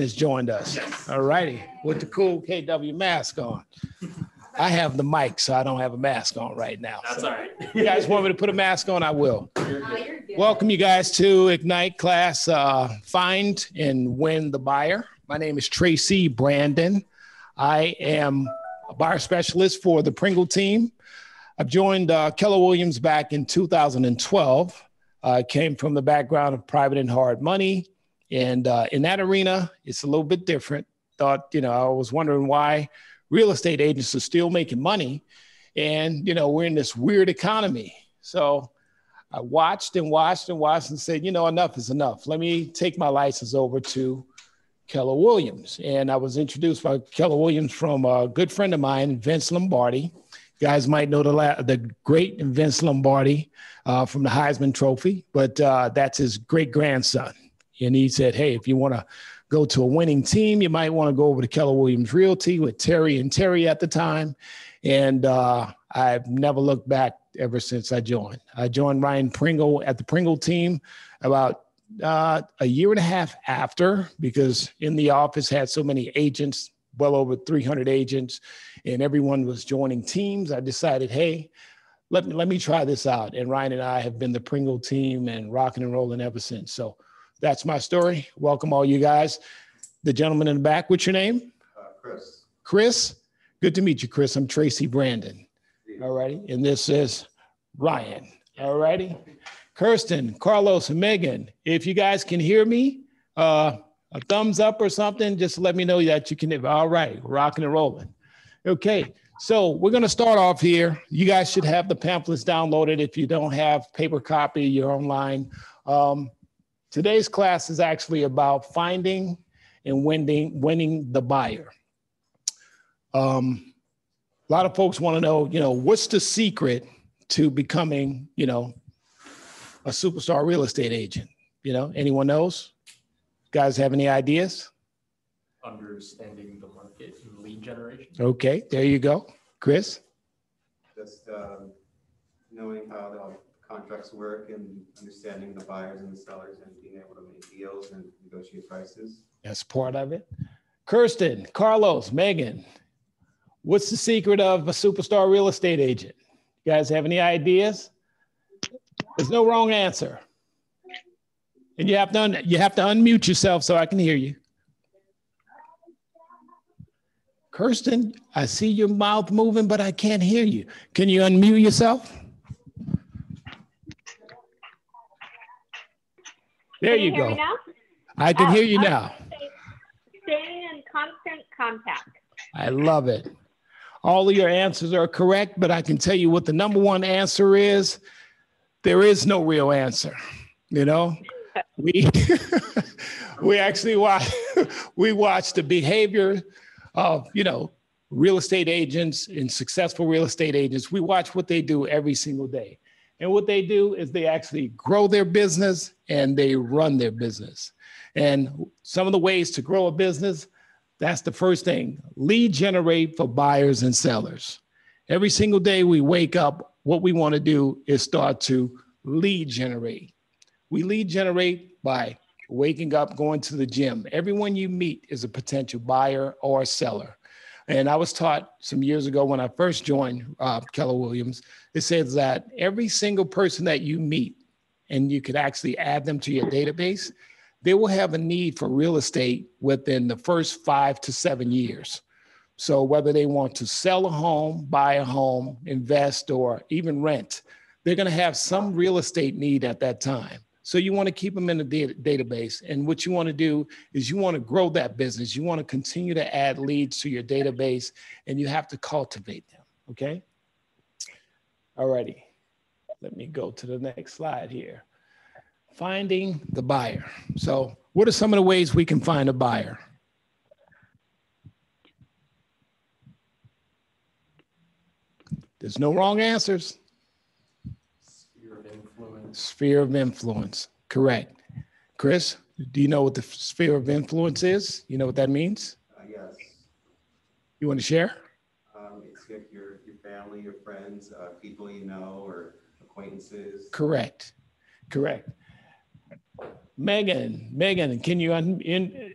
has joined us. Yes. All righty, with the cool KW mask on. I have the mic, so I don't have a mask on right now. That's so all right. You guys want me to put a mask on? I will. You're good. Welcome you guys to Ignite class, Find and Win the Buyer. My name is Tracy Branden. I am a buyer specialist for the Pringle team. I've joined Keller Williams back in 2012. I came from the background of private and hard money. And in that arena, it's a little bit different. I was wondering why real estate agents are still making money. And, we're in this weird economy. So I watched and said, enough is enough. Let me take my license over to Keller Williams. And I was introduced by Keller Williams from a good friend of mine, Vince Lombardi. You guys might know the great Vince Lombardi from the Heisman Trophy, but that's his great grandson. And he said, hey, if you want to go to a winning team, you might want to go over to Keller Williams Realty with Terry and Terry at the time. And I've never looked back ever since I joined. I joined Ryan Pringle at the Pringle team about a year and a half after, because in the office had so many agents, well over 300 agents, and everyone was joining teams. I decided, hey, let me try this out. And Ryan and I have been the Pringle team and rocking and rolling ever since. So that's my story. Welcome all you guys. The gentleman in the back, what's your name? Chris. Chris? Good to meet you, Chris. I'm Tracy Branden. All righty. And this is Ryan. All righty. Kirsten, Carlos, and Megan, if you guys can hear me, a thumbs up or something, just let me know that you can. All right. Rocking and rolling. Okay. So we're going to start off here. You guys should have the pamphlets downloaded. If you don't have paper copy, you're online. Today's class is actually about finding and winning the buyer. A lot of folks want to know, what's the secret to becoming, a superstar real estate agent? Anyone knows? Guys have any ideas? Understanding the market and lead generation. Okay, there you go. Chris? Just knowing how the contracts work and understanding the buyers and the sellers and being able to make deals and negotiate prices. That's part of it. Kirsten, Carlos, Megan, what's the secret of a superstar real estate agent? You guys have any ideas? There's no wrong answer. And you have to unmute yourself so I can hear you. Kirsten, I see your mouth moving, but I can't hear you. Can you unmute yourself? There you go. Now? I can hear you now. Staying in constant contact. I love it. All of your answers are correct, but I can tell you what the number one answer is. There is no real answer. We actually watch the behavior of, real estate agents and successful real estate agents. We watch what they do every single day. And what they do is they actually grow their business and they run their business. And some of the ways to grow a business, that's the first thing. Lead generate for buyers and sellers. Every single day we wake up, what we want to do is start to lead generate. We lead generate by waking up, going to the gym. Everyone you meet is a potential buyer or seller. And I was taught some years ago when I first joined Keller Williams, it says that every single person that you meet, and you could actually add them to your database, they will have a need for real estate within the first 5 to 7 years. So whether they want to sell a home, buy a home, invest, or even rent, they're going to have some real estate need at that time. So you want to keep them in the database. And what you want to do is you want to grow that business. You want to continue to add leads to your database, and you have to cultivate them, okay? All righty. Let me go to the next slide here. Finding the buyer. So what are some of the ways we can find a buyer? There's no wrong answers. Sphere of influence, correct. Chris, do you know what the sphere of influence is? You know what that means? Yes. You want to share? It's like your family, your friends, people you know, or acquaintances. Correct. Megan, can you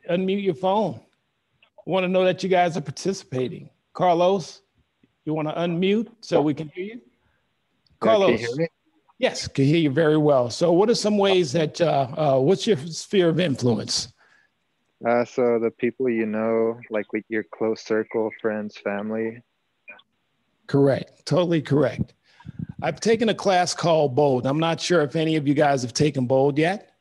unmute your phone. I want to know that you guys are participating. Carlos, you want to unmute so we can hear you? Carlos. Can you hear me? Yes, can hear you very well. So what are some ways that, what's your sphere of influence? So the people you know, like with your close circle, friends, family. Correct, totally correct. I've taken a class called Bold. I'm not sure if any of you guys have taken Bold yet,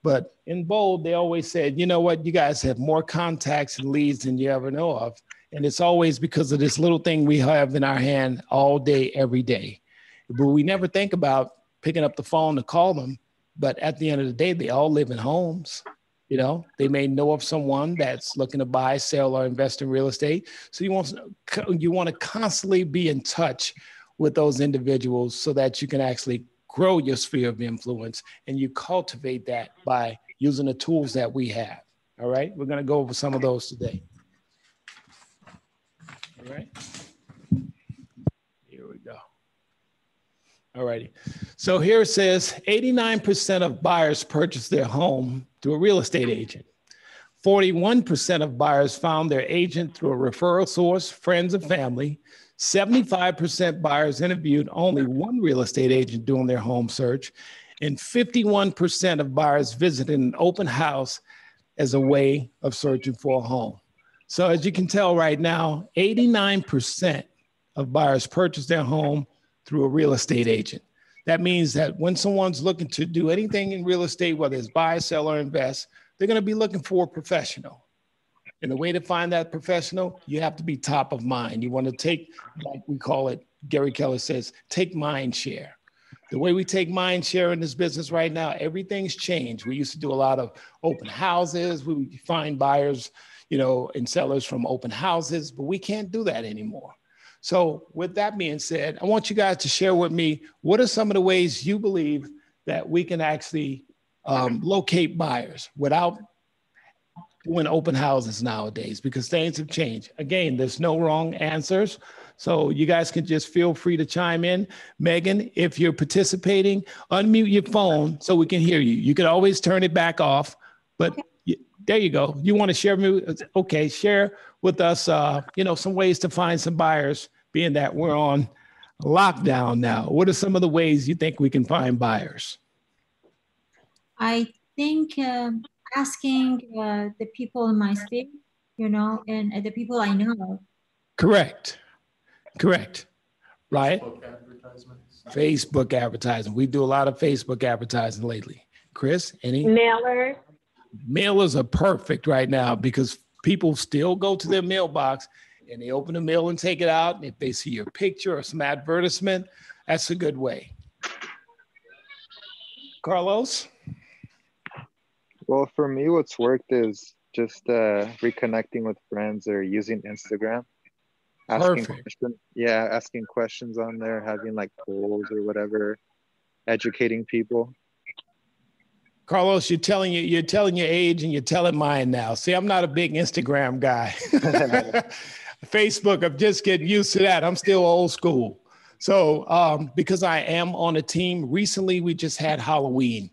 but in Bold, they always said, you know what, you guys have more contacts and leads than you ever know of. And it's always because of this little thing we have in our hand all day, every day. But we never think about picking up the phone to call them. But at the end of the day, they all live in homes. You know, they may know of someone that's looking to buy, sell, or invest in real estate. So you want to constantly be in touch with those individuals so that you can actually grow your sphere of influence, and you cultivate that by using the tools that we have. All right, we're going to go over some of those today. All right, here we go. All righty. So here it says 89% of buyers purchase their home through a real estate agent. 41% of buyers found their agent through a referral source, friends and family. 75% buyers interviewed only one real estate agent doing their home search. And 51% of buyers visited an open house as a way of searching for a home. So as you can tell right now, 89% of buyers purchase their home through a real estate agent. That means that when someone's looking to do anything in real estate, whether it's buy, sell, or invest, they're going to be looking for a professional. And the way to find that professional, you have to be top of mind. You want to take, like we call it, Gary Keller says, take mind share. The way we take mind share in this business right now, everything's changed. We used to do a lot of open houses. We would find buyers, you know, and sellers from open houses, but we can't do that anymore. So with that being said, I want you guys to share with me, what are some of the ways you believe that we can actually locate buyers without doing open houses nowadays, because things have changed. Again, there's no wrong answers. So you guys can just feel free to chime in. Megan, if you're participating, unmute your phone so we can hear you. You can always turn it back off, but there you go. You want to share? Okay, share with us, you know, some ways to find some buyers, being that we're on lockdown now. What are some of the ways you think we can find buyers? I think asking the people in my sphere, you know, and the people I know. Correct. Correct. Right? Facebook advertisements. Facebook advertising. We do a lot of Facebook advertising lately. Chris, any? Mailers. Mailers are perfect right now because people still go to their mailbox and they open the mail and take it out. And if they see your picture or some advertisement, that's a good way. Carlos? Well, for me, what's worked is just reconnecting with friends or using Instagram. Asking questions on there, having like polls or whatever, educating people. Carlos, you're telling your age and you're telling mine now. See, I'm not a big Instagram guy. Facebook, I'm just getting used to that. I'm still old school. So because I am on a team, recently we just had Halloween.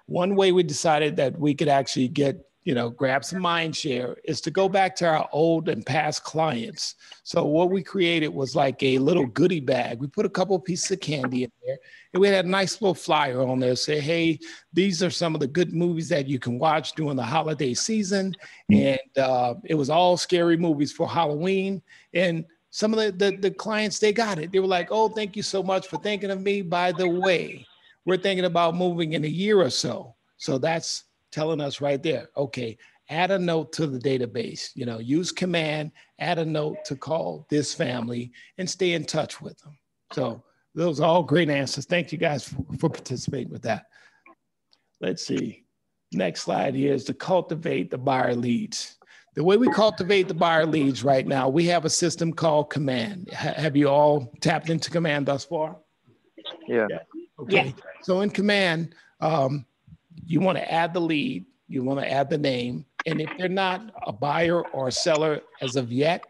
One way we decided that we could actually get, you know, grab some mind share is to go back to our old and past clients. So what we created was like a little goodie bag. We put a couple of pieces of candy in there and we had a nice little flyer on there. Say, hey, these are some of the good movies that you can watch during the holiday season. And it was all scary movies for Halloween. And some of the clients, they got it. They were like, oh, thank you so much for thinking of me. By the way, we're thinking about moving in a year or so. So that's telling us right there, okay, add a note to the database, you know, use command, add a note to call this family and stay in touch with them. So those are all great answers. Thank you guys for participating with that. Let's see. Next slide here is to cultivate the buyer leads. The way we cultivate the buyer leads right now, we have a system called Command. Have you all tapped into Command thus far? Yeah. Okay. Yeah. So in Command, you want to add the lead, you want to add the name, and if they're not a buyer or a seller as of yet,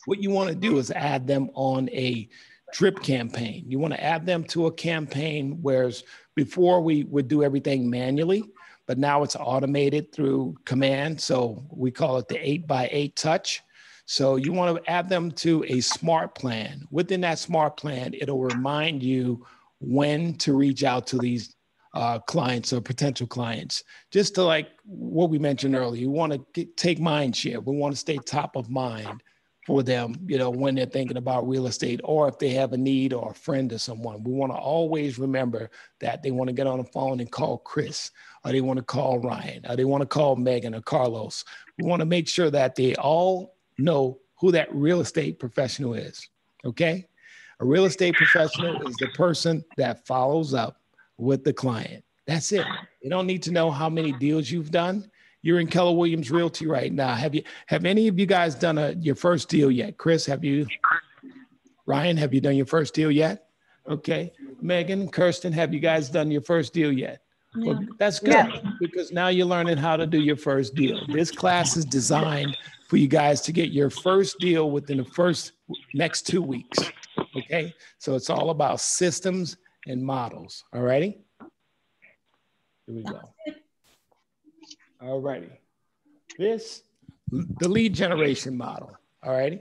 what you want to do is add them on a drip campaign. You want to add them to a campaign, whereas before we would do everything manually, but now it's automated through command. So we call it the 8x8 touch. So you want to add them to a smart plan. Within that smart plan, it'll remind you when to reach out to these clients or potential clients. Just to like what we mentioned earlier, you want to take mind share. We want to stay top of mind for them, you know, when they're thinking about real estate, or if they have a need or a friend or someone. We want to always remember that they want to get on the phone and call Chris, or they want to call Ryan, or they want to call Megan or Carlos. We want to make sure that they all know who that real estate professional is, okay? A real estate professional is the person that follows up with the client. That's it. You don't need to know how many deals you've done. You're in Keller Williams Realty right now. Have any of you guys done your first deal yet? Chris, have you? Ryan, have you done your first deal yet? Okay. Megan, Kirsten, have you guys done your first deal yet? No. Well, that's good, because now you're learning how to do your first deal. This class is designed for you guys to get your first deal within the next 2 weeks. Okay. So it's all about systems and models. All righty. Here we go. All righty. The lead generation model. All righty.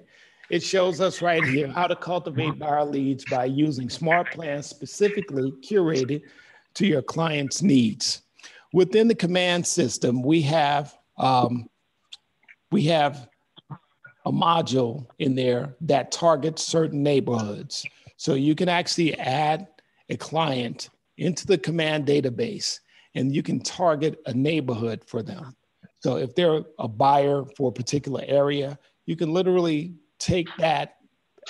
It shows us right here how to cultivate buyer leads by using smart plans specifically curated to your client's needs. Within the command system, we have a module in there that targets certain neighborhoods. So you can actually add a client into the command database, and you can target a neighborhood for them. So if they're a buyer for a particular area, you can literally take that,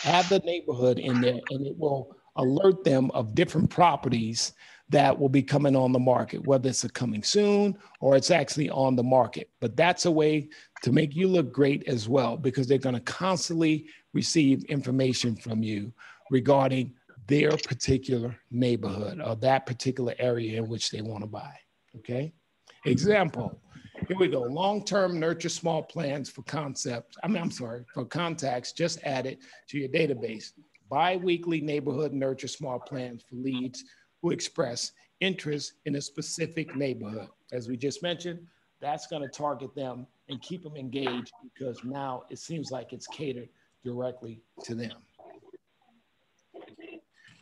add the neighborhood in there, and it will alert them of different properties that will be coming on the market, whether it's a coming soon or it's actually on the market. But that's a way to make you look great as well, because they're going to constantly receive information from you regarding their particular neighborhood or that particular area in which they want to buy. Okay. Example. Here we go. Long-term nurture small plans for for contacts just added to your database. Bi-weekly neighborhood nurture small plans for leads who express interest in a specific neighborhood. As we just mentioned, that's going to target them and keep them engaged, because now it seems like it's catered directly to them.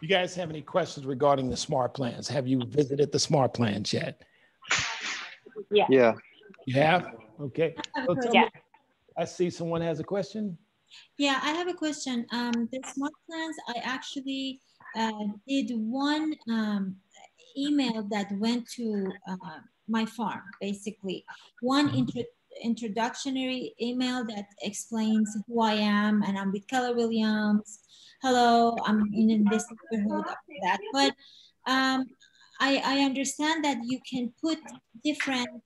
You guys have any questions regarding the smart plans? Have you visited the smart plans yet? Yeah. You have? Okay. So Yeah. I see someone has a question. Yeah, I have a question. The smart plans, I actually did one email that went to my farm, basically. One introductory email that explains who I am, and I'm with Keller Williams. Hello, I'm in this neighborhood, that. But I understand that you can put different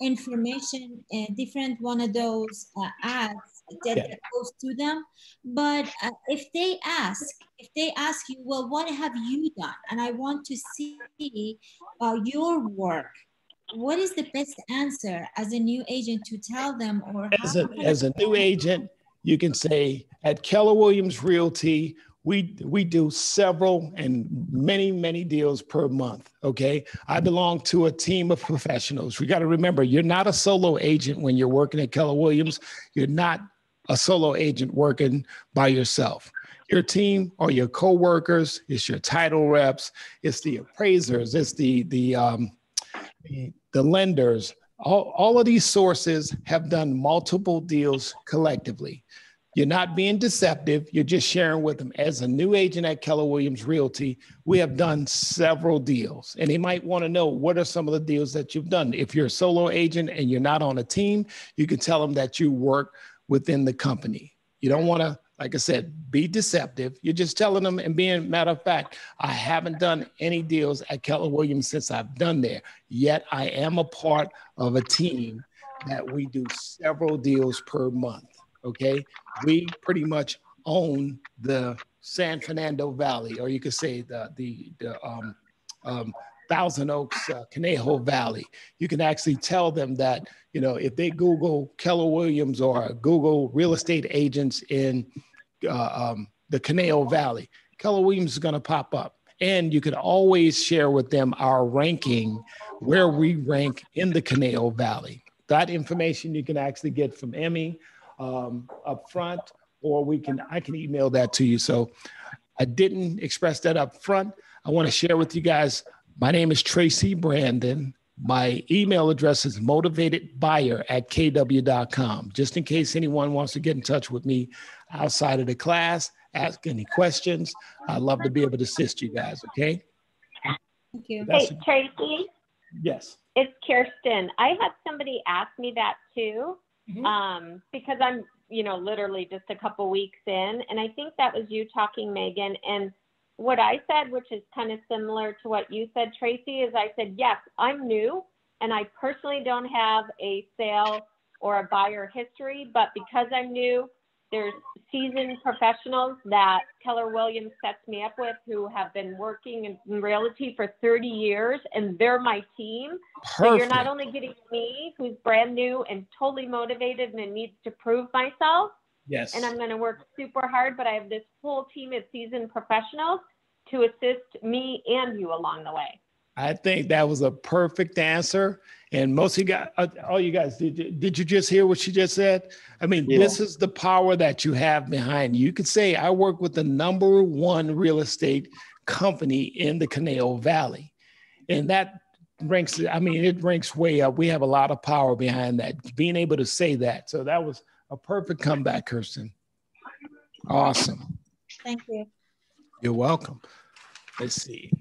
information in different one of those ads that goes to them. But if they ask you, well, what have you done? And I want to see your work. What is the best answer as a new agent to tell them? Or as a new agent, you can say, at Keller Williams Realty, we do several and many deals per month. Okay. I belong to a team of professionals. We got to remember, you're not a solo agent when you're working at Keller Williams. You're not a solo agent working by yourself. Your team or your coworkers, it's your title reps, it's the appraisers, it's the lenders. All of these sources have done multiple deals collectively. You're not being deceptive. You're just sharing with them. As a new agent at Keller Williams Realty, we have done several deals, and they might want to know what are some of the deals that you've done. If you're a solo agent and you're not on a team, you can tell them that you work within the company. You don't want to, like I said, be deceptive. You're just telling them, and being matter of fact, I haven't done any deals at Keller Williams since I've done there, yet I am a part of a team that we do several deals per month. Okay, we pretty much own the San Fernando Valley, or you could say the Thousand Oaks, Conejo Valley. You can actually tell them that, you know, if they Google Keller Williams or Google real estate agents in the Conejo Valley, Keller Williams is going to pop up. And you can always share with them our ranking where we rank in the Conejo Valley. That information you can actually get from Emmy up front, or I can email that to you. So I didn't express that up front. I want to share with you guys, my name is Tracy Branden. My email address is motivatedbuyer@kw.com. Just in case anyone wants to get in touch with me outside of the class, ask any questions. I'd love to be able to assist you guys, okay? Thank you. Hey, Tracy. Yes. It's Kirsten. I had somebody ask me that too, because I'm, literally just a couple weeks in, and I think that was you talking, Megan. And what I said, which is kind of similar to what you said, Tracy, is I said, yes, I'm new, and I personally don't have a sale or a buyer history, but because I'm new, there's seasoned professionals that Keller Williams sets me up with who have been working in realty for 30 years, and they're my team. Perfect. So you're not only getting me, who's brand new and totally motivated and needs to prove myself. Yes. And I'm going to work super hard, but I have this whole team of seasoned professionals to assist me and you along the way. I think that was a perfect answer. And most of you guys, all you guys, did you just hear what she just said? I mean, This is the power that you have behind you. You could say, I work with the #1 real estate company in the Conejo Valley. And that ranks, it ranks way up. We have a lot of power behind that, being able to say that. So that was a perfect comeback, Kirsten. Awesome. Thank you. You're welcome. Let's see.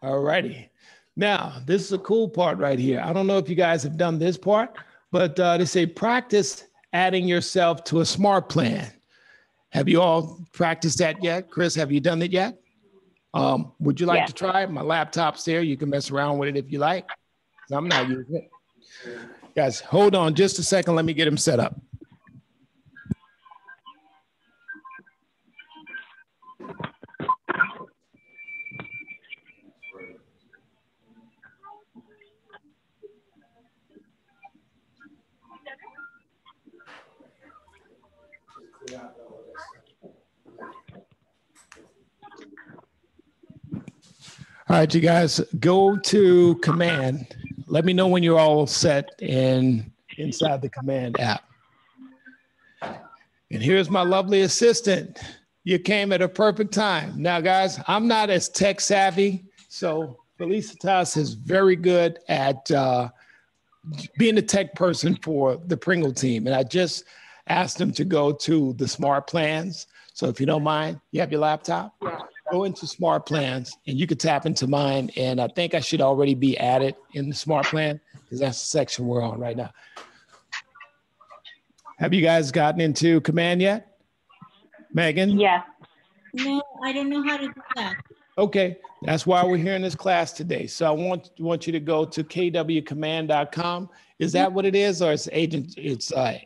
All righty. Now, this is a cool part right here. I don't know if you guys have done this part, but they say practice adding yourself to a smart plan. Have you all practiced that yet? Chris, have you done it yet? Would you like to try it? My laptop's there. You can mess around with it if you like. I'm not using it. Guys, hold on just a second. Let me get him set up. All right, you guys, go to command. Let me know when you're all set and inside the command app. And here's my lovely assistant. You came at a perfect time. Now, guys, I'm not as tech savvy, so Felicitas is very good at being a tech person for the Pringle team. And I just asked them to go to the smart plans. So if you don't mind, you have your laptop? Yeah. Go into smart plans and you can tap into mine. And I think I should already be added in the smart plan because that's the section we're on right now. Have you guys gotten into command yet? Megan? Yes. No, I don't know how to do that. Okay, that's why we're here in this class today. So I want you to go to kwcommand.com. Is that what it is, or it's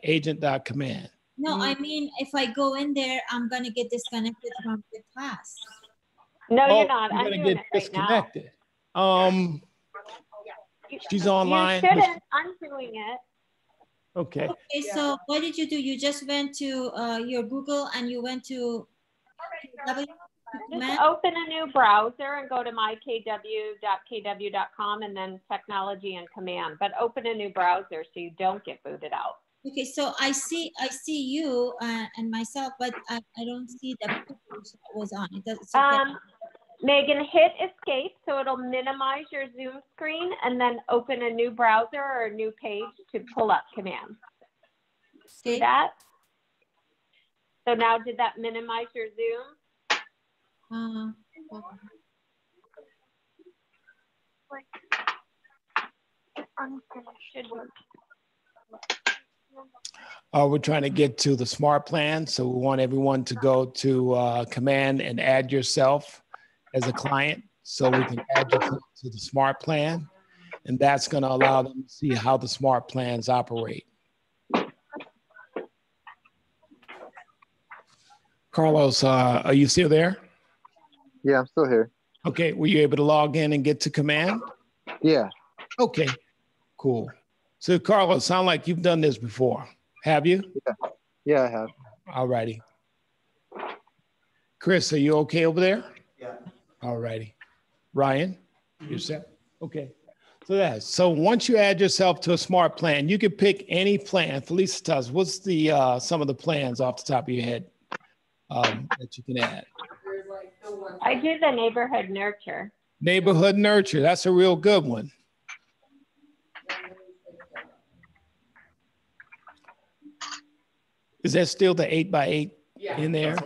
agent.command? No, I mean, if I go in there, I'm going to get disconnected from the class. No, you're not. You're I'm going to doing get it right disconnected. now. She's online. You shouldn't. I'm doing it. Okay. Okay, so what did you do? You just went to your Google and you went to Just open a new browser and go to mykw.kw.com and then technology and command. But open a new browser so you don't get booted out. Okay, so I see you and myself, but I don't see the picture that was on. It doesn't. Okay. Megan, hit escape so it'll minimize your Zoom screen and then open a new browser or a new page to pull up commands. See that? So now did that minimize your Zoom? We're trying to get to the smart plan. So we want everyone to go to command and add yourself as a client so we can add you to the smart plan. And that's going to allow them to see how the smart plans operate. Carlos, are you still there? Yeah, I'm still here. Okay, were you able to log in and get to command? Yeah. Okay, cool. So Carlos, sound like you've done this before. Have you? Yeah, I have. All righty. Chris, are you okay over there? Yeah. All righty. Ryan, you set? Okay. So once you add yourself to a smart plan, you can pick any plan. Felisa, tell us, what's the some of the plans off the top of your head that you can add? I do the neighborhood nurture. Neighborhood nurture. That's a real good one. Is that still the 8x8 in there?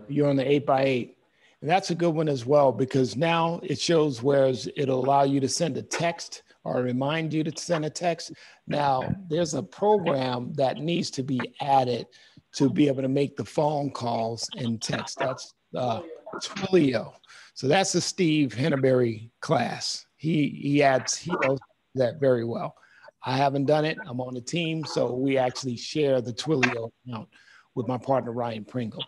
You're on the 8x8. And that's a good one as well, because now it shows where it'll allow you to send a text or remind you to send a text. Now, there's a program that needs to be added to be able to make the phone calls and text. That's Twilio. So that's a Steve Henneberry class. He knows that very well. I haven't done it. I'm on the team, so we actually share the Twilio account with my partner, Ryan Pringle.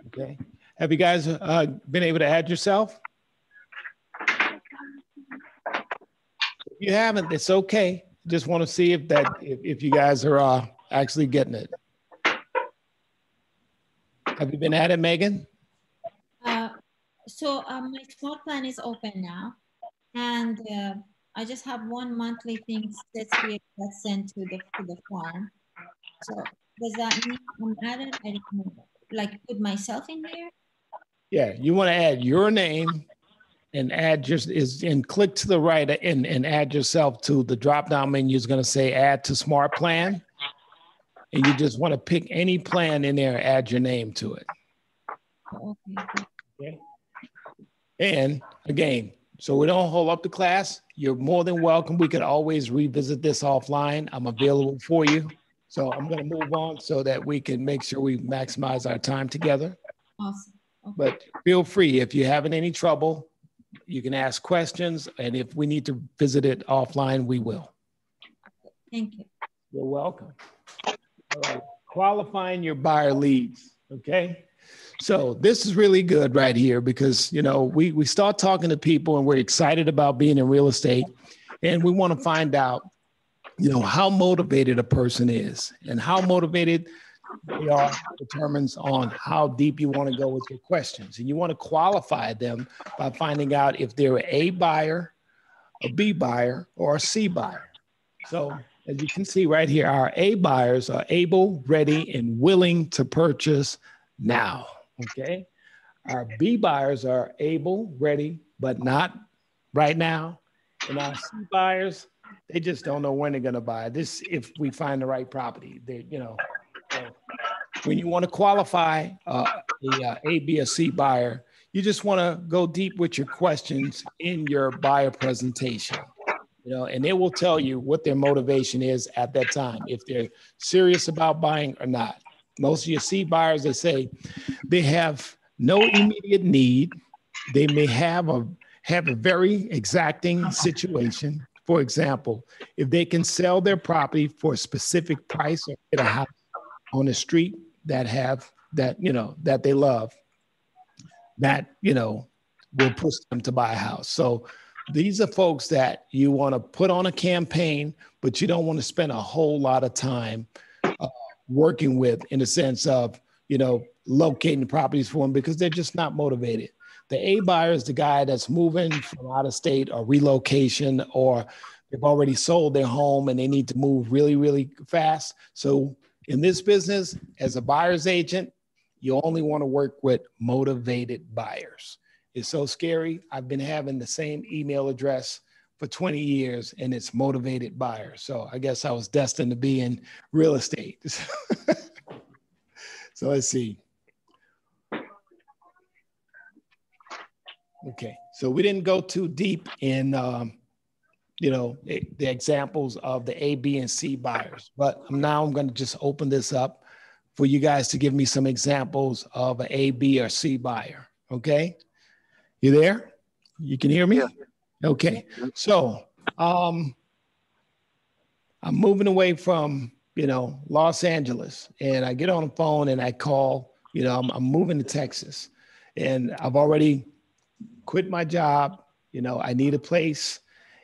Okay. Have you guys been able to add yourself? If you haven't, it's okay. Just want to see if you guys are actually getting it. Have you been at it, Megan? So my smart plan is open now, and I just have one monthly thing that's sent to the farm. So does that mean I'm added? I don't know, like put myself in there? Yeah, you want to add your name and click to the right and add yourself to the drop-down menu. Is going to say add to smart plan. And you just want to pick any plan in there, add your name to it. Okay. And again, so we don't hold up the class, you're more than welcome. We could always revisit this offline. I'm available for you. So I'm going to move on so that we can make sure we maximize our time together. Awesome. Okay. But feel free, if you're having any trouble, you can ask questions. And if we need to visit it offline, we will. Thank you. You're welcome. All right. Qualifying your buyer leads. Okay. So this is really good right here because, you know, we start talking to people and we're excited about being in real estate and we want to find out, you know, how motivated a person is and how motivated they are determines on how deep you want to go with your questions. And you want to qualify them by finding out if they're A buyer, a B buyer, or a C buyer. So as you can see right here, our A buyers are able, ready, and willing to purchase now. Okay. Our B buyers are able, ready, but not right now. And our C buyers, they just don't know when they're going to buy this. If we find the right property, they, you know, when you want to qualify A, B, or C buyer, you just want to go deep with your questions in your buyer presentation, you know, and it will tell you what their motivation is at that time, if they're serious about buying or not. Most of your C buyers, they say they have no immediate need. They may have a very exacting situation. For example, if they can sell their property for a specific price or get a house on the street that they love, that, you know, will push them to buy a house. So these are folks that you want to put on a campaign, but you don't want to spend a whole lot of time working with in the sense of, you know, locating properties for them because they're just not motivated. The A buyer is the guy that's moving from out of state or relocation, or they've already sold their home and they need to move really, really fast. So in this business, as a buyer's agent, you only want to work with motivated buyers. It's so scary. I've been having the same email address for 20 years and it's motivated buyers. So I guess I was destined to be in real estate. So let's see. Okay, so we didn't go too deep in, you know, the examples of the A, B, and C buyers, but now I'm going to just open this up for you guys to give me some examples of an A, B, or C buyer. Okay, you there? You can hear me? Yeah. Okay, so I'm moving away from, you know, Los Angeles, and I get on the phone and I call, you know, I'm moving to Texas, and I've already quit my job. You know, I need a place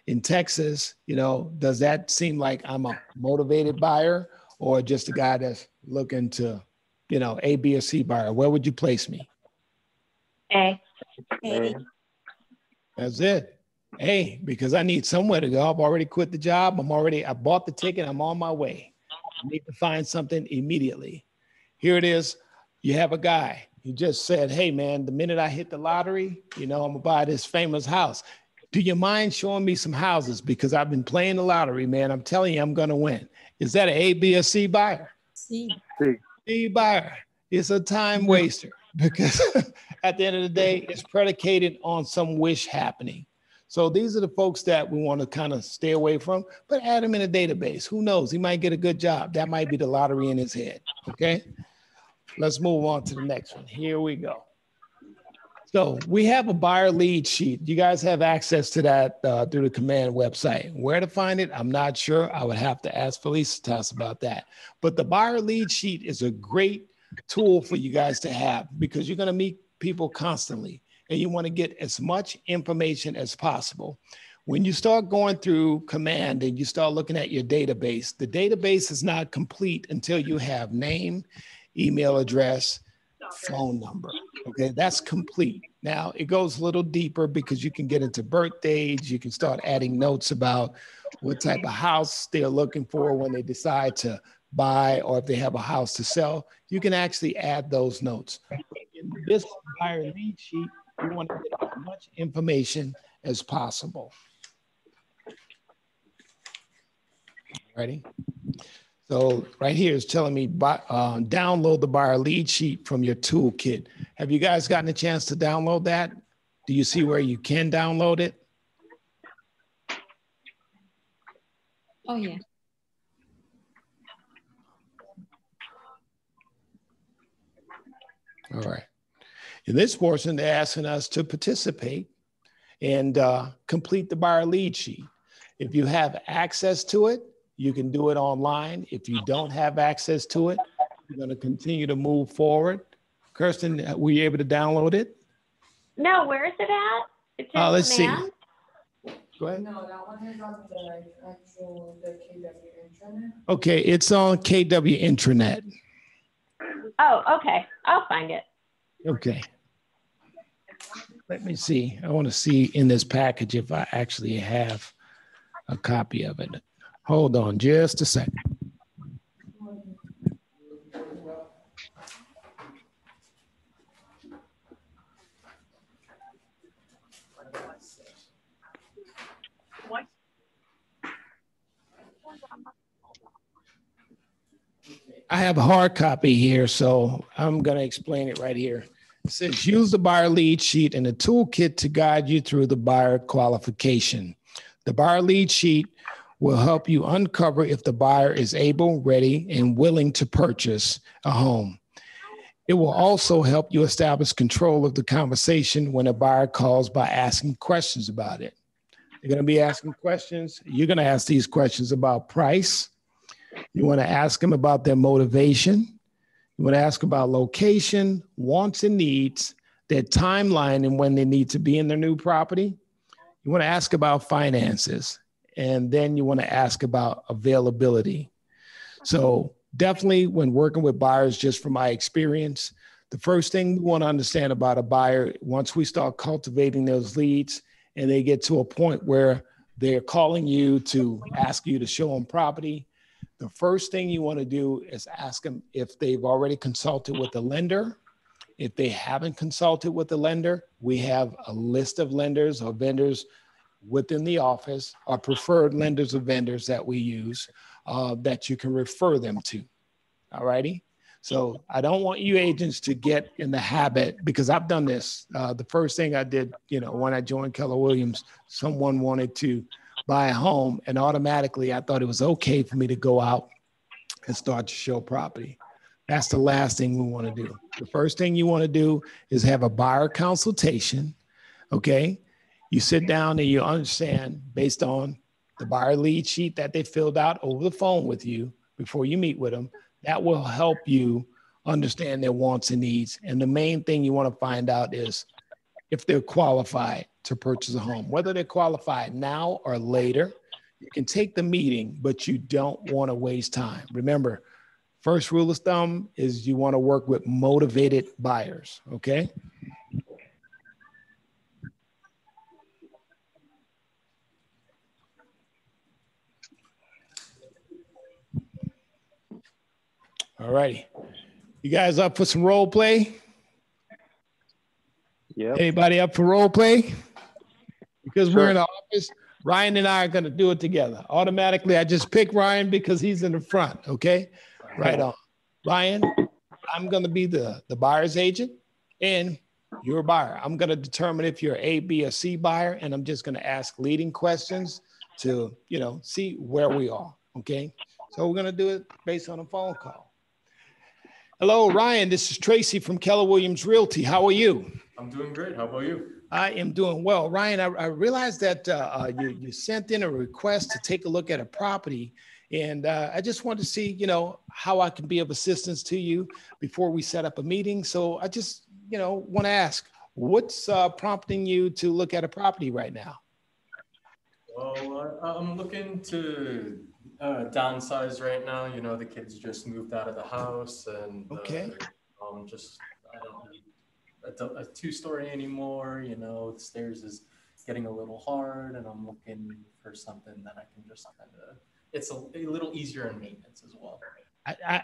in Texas. You know, does that seem like I'm a motivated buyer or just a guy that's looking to, you know, A, B, or C buyer? Where would you place me? A. A. That's it. Hey, because I need somewhere to go. I've already quit the job. I bought the ticket. I'm on my way. I need to find something immediately. Here it is. You have a guy. He just said, hey, man, the minute I hit the lottery, I'm going to buy this famous house. Do you mind showing me some houses? Because I've been playing the lottery, man. I'm telling you, I'm going to win. Is that an A, B, or C buyer? C. C buyer. It's a time waster because at the end of the day, it's predicated on some wish happening. So these are the folks that we want to kind of stay away from, but add them in a database. Who knows? He might get a good job. That might be the lottery in his head. Okay. Let's move on to the next one. Here we go. So we have a buyer lead sheet. You guys have access to that through the command website. Where to find it, I'm not sure. I would have to ask Felicitas about that. But the buyer lead sheet is a great tool for you guys to have because you're going to meet people constantly and you want to get as much information as possible. When you start going through command and you start looking at your database, the database is not complete until you have name, email address, phone number. Okay, that's complete. Now it goes a little deeper because you can get into birthdays. You can start adding notes about what type of house they're looking for when they decide to buy, or if they have a house to sell. You can actually add those notes. In this buyer lead sheet, you want to get as much information as possible. Ready? So right here is telling me download the buyer lead sheet from your toolkit. Have you guys gotten a chance to download that? Do you see where you can download it? Oh, yeah. All right. In this portion, they're asking us to participate and complete the buyer lead sheet. If you have access to it, you can do it online. If you don't have access to it, you're going to continue to move forward. Kirsten, were you able to download it? No, where is it at? It's in Let's command? see. Go ahead. No, that one is on the actual, the KW intranet. Okay, it's on KW intranet. Oh, okay. I'll find it. Okay. Let me see. I want to see in this package if I actually have a copy of it. Hold on just a second. I have a hard copy here, so I'm going to explain it right here. It says, use the buyer lead sheet and the toolkit to guide you through the buyer qualification. The buyer lead sheet will help you uncover if the buyer is able, ready, and willing to purchase a home. It will also help you establish control of the conversation when a buyer calls by asking questions about it. You're going to be asking questions. You're going to ask these questions about price. You want to ask them about their motivation. You want to ask about location, wants and needs, their timeline and when they need to be in their new property. You want to ask about finances, and then you want to ask about availability. So definitely when working with buyers, just from my experience, the first thing we want to understand about a buyer, once we start cultivating those leads and they get to a point where they're calling you to ask you to show them property, the first thing you want to do is ask them if they've already consulted with the lender. If they haven't consulted with the lender, we have a list of lenders or vendors within the office, our preferred lenders or vendors that we use that you can refer them to. All righty. So I don't want you agents to get in the habit, because I've done this. The first thing I did, when I joined Keller Williams, someone wanted to buy a home, and automatically I thought it was okay for me to go out and start to show property. That's the last thing we want to do. The first thing you want to do is have a buyer consultation. Okay. You sit down and you understand, based on the buyer lead sheet that they filled out over the phone with you before you meet with them, that will help you understand their wants and needs. And the main thing you want to find out is if they're qualified to purchase a home, whether they're qualified now or later. You can take the meeting, but you don't want to waste time. Remember, first rule of thumb is you want to work with motivated buyers, okay? All righty. You guys up for some role play? Yeah. Anybody up for role play? Because Sure. we're in the office, Ryan and I are going to do it together. Automatically, I just pick Ryan because he's in the front, okay? Right on. Ryan, I'm going to be the buyer's agent, and you're a buyer. I'm going to determine if you're A, B, or C buyer, and I'm just going to ask leading questions to, see where we are, okay? So we're going to do it based on a phone call. Hello, Ryan. This is Tracy from Keller Williams Realty. How are you? I'm doing great. How about you? I am doing well. Ryan, I realized that you sent in a request to take a look at a property, and I just wanted to see, how I can be of assistance to you before we set up a meeting. So I just, want to ask, what's prompting you to look at a property right now? Well, I'm looking to downsize right now. The kids just moved out of the house, and Okay. I don't need a two-story anymore. The stairs is getting a little hard, and I'm looking for something that I can just kind of, it's a little easier in maintenance as well.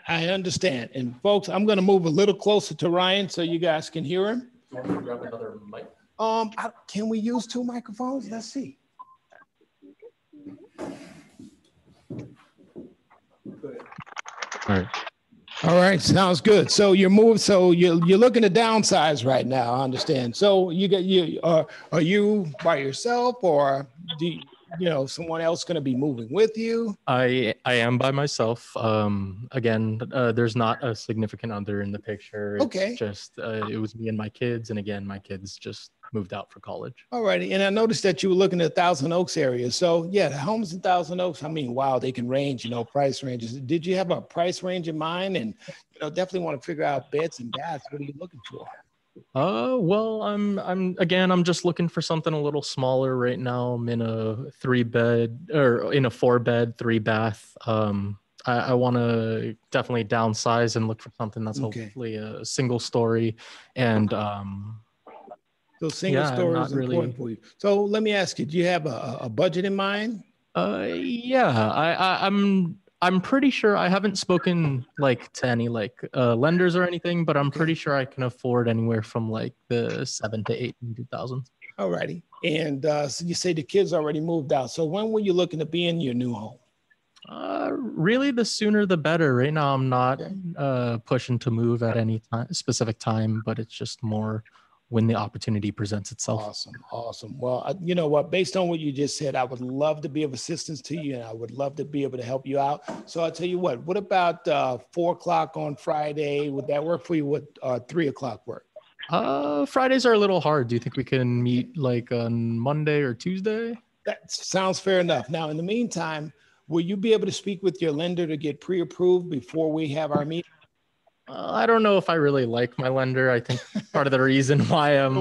I understand. And folks, I'm going to move a little closer to Ryan so you guys can hear him. Do you want me to grab another mic? Can we use 2 microphones? Let's see. All right, sounds good. So you're looking to downsize right now. I understand. So are you by yourself, or do someone else going to be moving with you? I am by myself. Again, there's not a significant other in the picture. Okay. It's just it was me and my kids, and again, my kids just moved out for college. All righty. And I noticed that you were looking at Thousand Oaks area. So yeah, the homes in Thousand Oaks, I mean, wow, they can range, price ranges. Did you have a price range in mind? And, definitely want to figure out beds and baths. What are you looking for? Well, I'm just looking for something a little smaller right now. I'm in a 3-bed or in a 4-bed, 3-bath. I want to definitely downsize and look for something that's hopefully a single story. And so single story is important for you. So let me ask you, do you have a budget in mind? Yeah, I'm pretty sure. I haven't spoken to any lenders or anything, but I'm pretty sure I can afford anywhere from the 700,000 to 800,000. All righty. And so you say the kids already moved out. So when were you looking to be in your new home? Really, the sooner the better. Right now, I'm not pushing to move at any specific time, but it's just more when the opportunity presents itself. Awesome. Well, you know what? Based on what you just said, I would love to be of assistance to you, and I would love to be able to help you out. So I'll tell you what about 4 o'clock on Friday? Would that work for you? Would 3 o'clock work? Fridays are a little hard. Do you think we can meet on Monday or Tuesday? That sounds fair enough. Now, in the meantime, will you be able to speak with your lender to get pre-approved before we have our meeting? I don't know if I really like my lender. I think part of the reason why I'm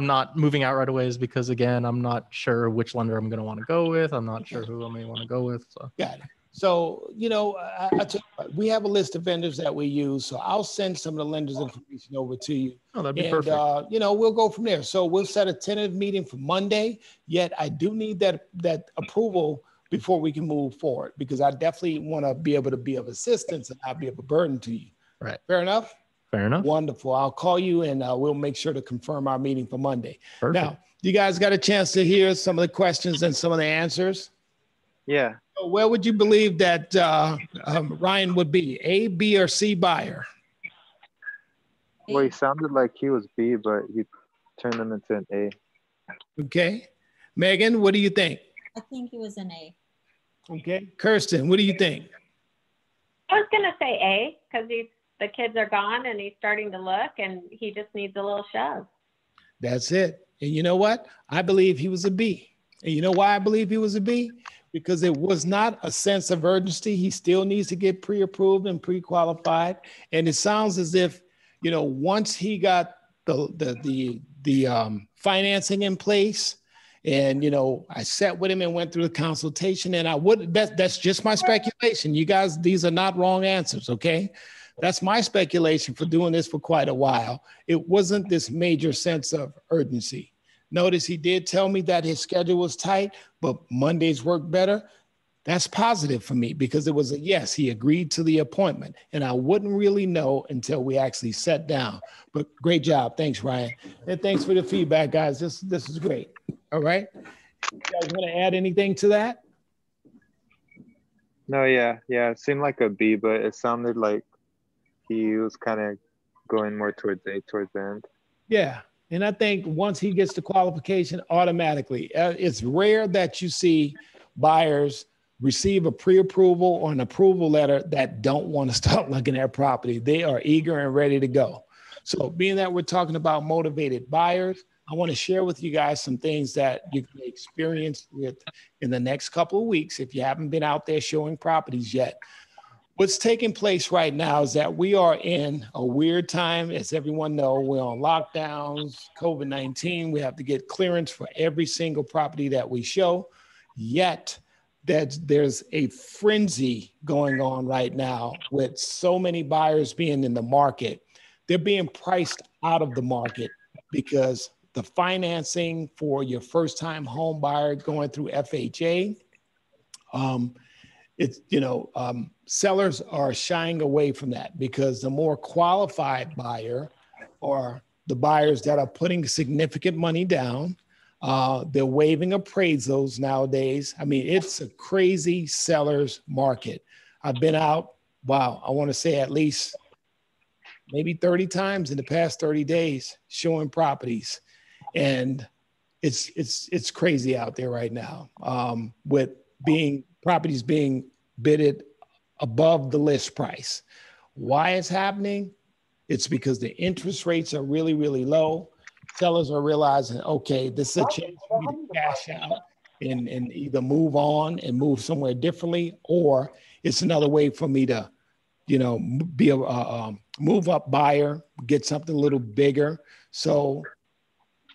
not moving out right away is because, again, I'm not sure which lender I'm going to want to go with. I'm not sure who I may want to go with. So. Got it. So, I tell you what, we have a list of vendors that we use. So I'll send some of the lenders' information over to you. Oh, that'd be perfect. We'll go from there. So we'll set a tentative meeting for Monday. Yet I do need that approval before we can move forward, because I definitely want to be able to be of assistance and not be of a burden to you. Right. Fair enough? Fair enough. Wonderful. I'll call you and we'll make sure to confirm our meeting for Monday. Perfect. Now, you guys got a chance to hear some of the questions and some of the answers? Yeah. So where would you believe that Ryan would be, A, B, or C buyer? Well, he sounded like he was B, but he turned him into an A. Okay. Megan, what do you think? I think it was an A. Okay. Kirsten, what do you think? I was going to say A, because the kids are gone and he's starting to look and he just needs a little shove. That's it. And you know what? I believe he was a B. And you know why I believe he was a B? Because it was not a sense of urgency. He still needs to get pre-approved and pre-qualified. And it sounds as if, once he got the financing in place, and, I sat with him and went through the consultation, and that's just my speculation. You guys, these are not wrong answers. Okay. That's my speculation for doing this for quite a while. It wasn't this major sense of urgency. Notice he did tell me that his schedule was tight, but Mondays work better. That's positive for me because it was a yes, he agreed to the appointment. And I wouldn't really know until we actually sat down. But great job. Thanks, Ryan. And thanks for the feedback, guys. This is great. All right. You guys want to add anything to that? No, yeah. It seemed like a B, but it sounded like he was kind of going more towards A towards the end. Yeah. And I think once he gets the qualification, automatically, it's rare that you see buyers receive a pre-approval or an approval letter that don't want to start looking at property. They are eager and ready to go. So being that we're talking about motivated buyers, I want to share with you guys some things that you can experience with in the next couple of weeks if you haven't been out there showing properties yet. What's taking place right now is that we are in a weird time. As everyone knows, we're on lockdowns, COVID-19. We have to get clearance for every single property that we show. Yet there's a frenzy going on right now with so many buyers being in the market. They're being priced out of the market because the financing for your first-time home buyer going through FHA, sellers are shying away from that because the more qualified buyer or the buyers that are putting significant money down, they're waiving appraisals nowadays. I mean, it's a crazy seller's market. I've been out, I want to say at least maybe 30 times in the past 30 days showing properties. And it's crazy out there right now with properties being bidded above the list price. Why it's happening? It's because the interest rates are really, really low. Sellers are realizing, okay, this is a chance for me to cash out and either move on and move somewhere differently, or it's another way for me to, be a move up buyer, get something a little bigger. So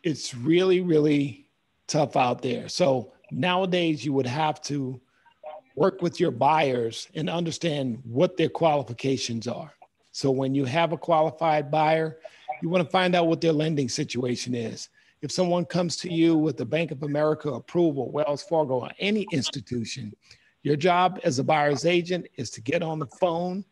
it's really, really tough out there. So nowadays you would have to work with your buyers and understand what their qualifications are. So when you have a qualified buyer, you want to find out what their lending situation is. If someone comes to you with the Bank of America approval, Wells Fargo, or any institution, your job as a buyer's agent is to get on the phone,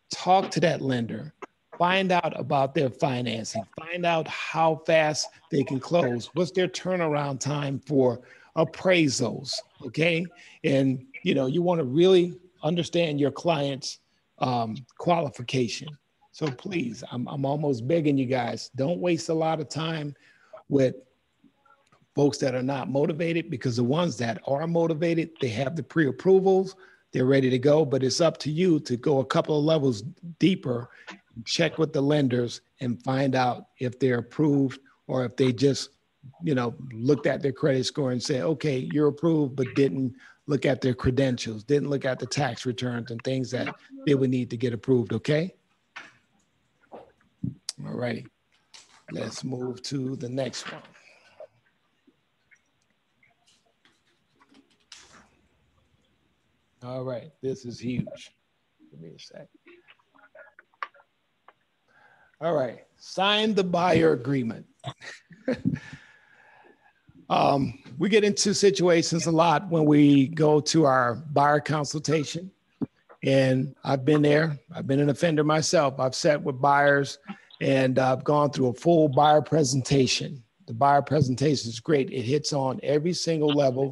talk to that lender, find out about their financing, find out how fast they can close, what's their turnaround time for appraisals, okay? And, you want to really understand your client's qualification. So please, I'm almost begging you guys, don't waste a lot of time with folks that are not motivated, because the ones that are motivated, they have the pre-approvals, they're ready to go, but it's up to you to go a couple of levels deeper, check with the lenders and find out if they're approved or if they just, looked at their credit score and said, okay, you're approved, but didn't look at their credentials, didn't look at the tax returns and things that they would need to get approved, okay? All righty, let's move to the next one. All right, this is huge. Give me a sec. All right, sign the buyer agreement. We get into situations a lot when we go to our buyer consultation. And I've been there. I've been an offender myself. I've sat with buyers and I've gone through a full buyer presentation. The buyer presentation is great. It hits on every single level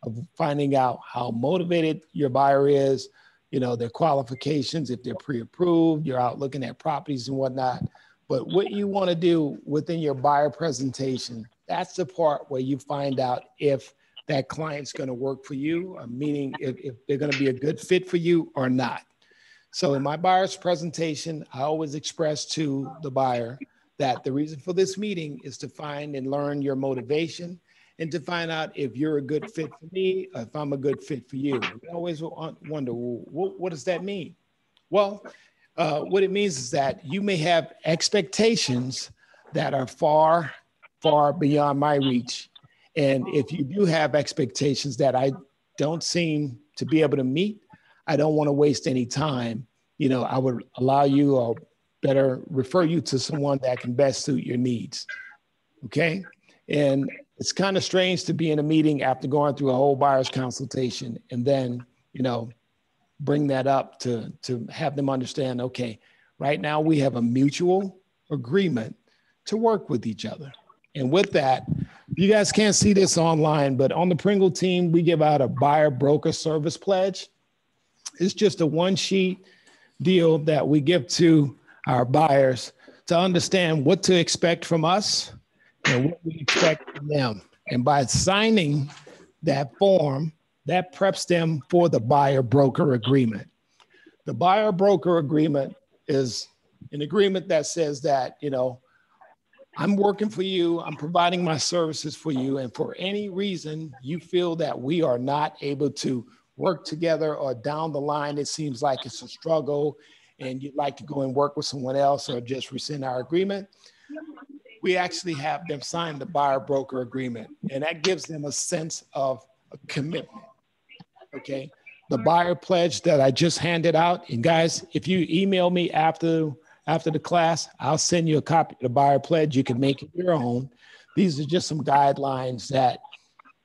of finding out how motivated your buyer is, their qualifications, if they're pre-approved, you're out looking at properties and whatnot. But what you want to do within your buyer presentation, that's the part where you find out if that client's going to work for you, meaning if they're going to be a good fit for you or not. So in my buyer's presentation, I always express to the buyer that the reason for this meeting is to find and learn your motivation and to find out if you're a good fit for me, or if I'm a good fit for you. We always wonder, well, what does that mean? Well, what it means is that you may have expectations that are far, far beyond my reach. And if you do have expectations that I don't seem to be able to meet, I don't want to waste any time. I would allow you or better refer you to someone that can best suit your needs. Okay. And it's kind of strange to be in a meeting after going through a whole buyer's consultation and then you know, bring that up to have them understand, okay, right now we have a mutual agreement to work with each other. And with that, you guys can't see this online, but on the Pringle team, we give out a buyer broker service pledge. It's just a one sheet deal that we give to our buyers to understand what to expect from us and what we expect from them. And by signing that form, that preps them for the buyer broker agreement. The buyer broker agreement is an agreement that says that, you know, I'm working for you, I'm providing my services for you, and for any reason you feel that we are not able to work together, or down the line it seems like it's a struggle and you'd like to go and work with someone else or just rescind our agreement, we actually have them sign the buyer broker agreement, and that gives them a sense of a commitment. Okay, the buyer pledge that I just handed out, and guys, if you email me after the class, I'll send you a copy of the buyer pledge. You can make it your own. These are just some guidelines that,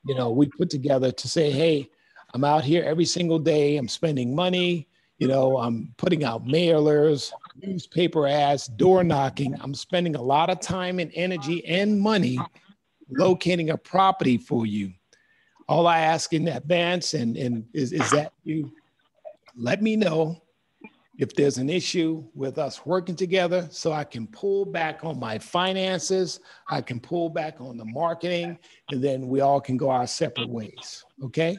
you know, we put together to say, hey, I'm out here every single day. I'm spending money. You know, I'm putting out mailers, newspaper ads, door knocking. I'm spending a lot of time and energy and money locating a property for you. All I ask in advance is that you let me know if there's an issue with us working together, so I can pull back on my finances, I can pull back on the marketing, and then we all can go our separate ways, okay?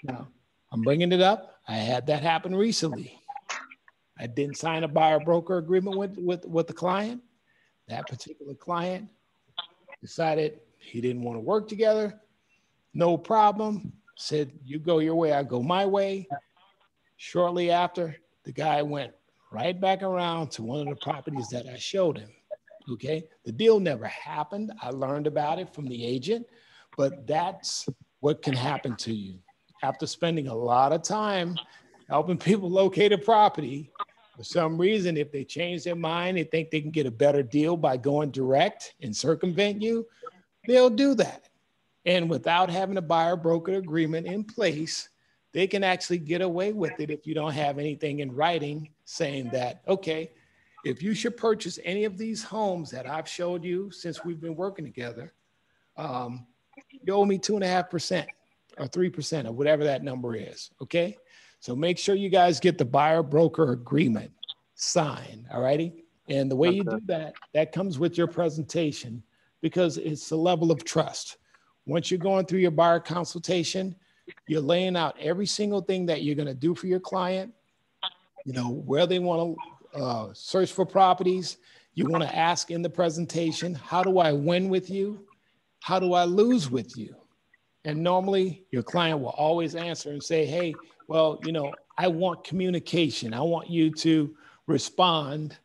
Now, I'm bringing it up. I had that happen recently. I didn't sign a buyer broker agreement with the client. That particular client decided he didn't want to work together. No problem. Said, you go your way, I go my way. Shortly after, the guy went right back around to one of the properties that I showed him. Okay, the deal never happened. I learned about it from the agent, but that's what can happen to you. After spending a lot of time helping people locate a property, for some reason, if they change their mind, they think they can get a better deal by going direct and circumvent you, they'll do that. And without having a buyer broker agreement in place, they can actually get away with it if you don't have anything in writing saying that, okay, if you should purchase any of these homes that I've showed you since we've been working together, you owe me 2.5% or 3% or whatever that number is, okay? So make sure you guys get the buyer broker agreement signed, all righty? And the way you do that, that comes with your presentation, because it's a level of trust. Once you're going through your buyer consultation, you're laying out every single thing that you're going to do for your client, you know, where they want to search for properties. You want to ask in the presentation, how do I win with you? How do I lose with you? And normally your client will always answer and say, hey, well, you know, I want communication. I want you to respond.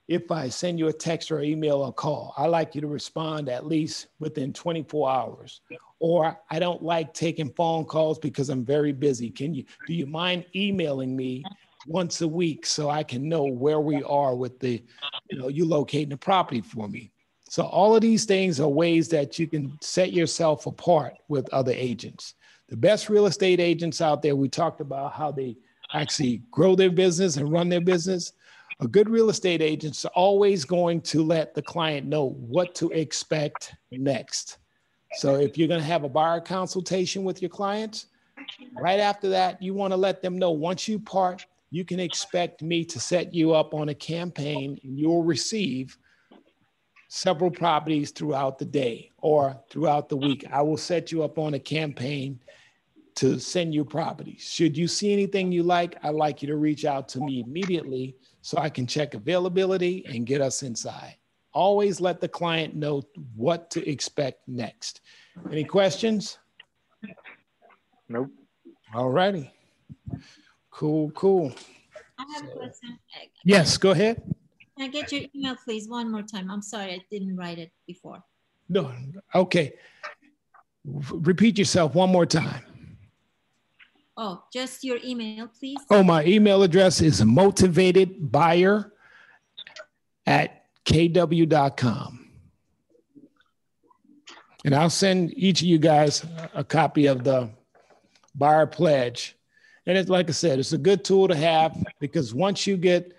If I send you a text or email or call, I like you to respond at least within 24 hours. Or I don't like taking phone calls because I'm very busy. Do you mind emailing me once a week so I can know where we are with you locating the property for me? So all of these things are ways that you can set yourself apart with other agents. The best real estate agents out there, we talked about how they actually grow their business and run their business. A good real estate agent is always going to let the client know what to expect next. So if you're going to have a buyer consultation with your clients, right after that, you want to let them know once you part, you can expect me to set you up on a campaign and you'll receive several properties throughout the day or throughout the week. I will set you up on a campaign to send you properties. Should you see anything you like, I'd like you to reach out to me immediately so I can check availability and get us inside. Always let the client know what to expect next. Any questions? Nope. All righty. Cool. I have a question. Yes, go ahead. Can I get your email, please, one more time? I'm sorry, I didn't write it before. No, okay. Repeat yourself one more time. Oh, just your email, please. Oh, my email address is motivatedbuyer@kw.com. And I'll send each of you guys a copy of the buyer pledge. And it's like I said, it's a good tool to have because once you get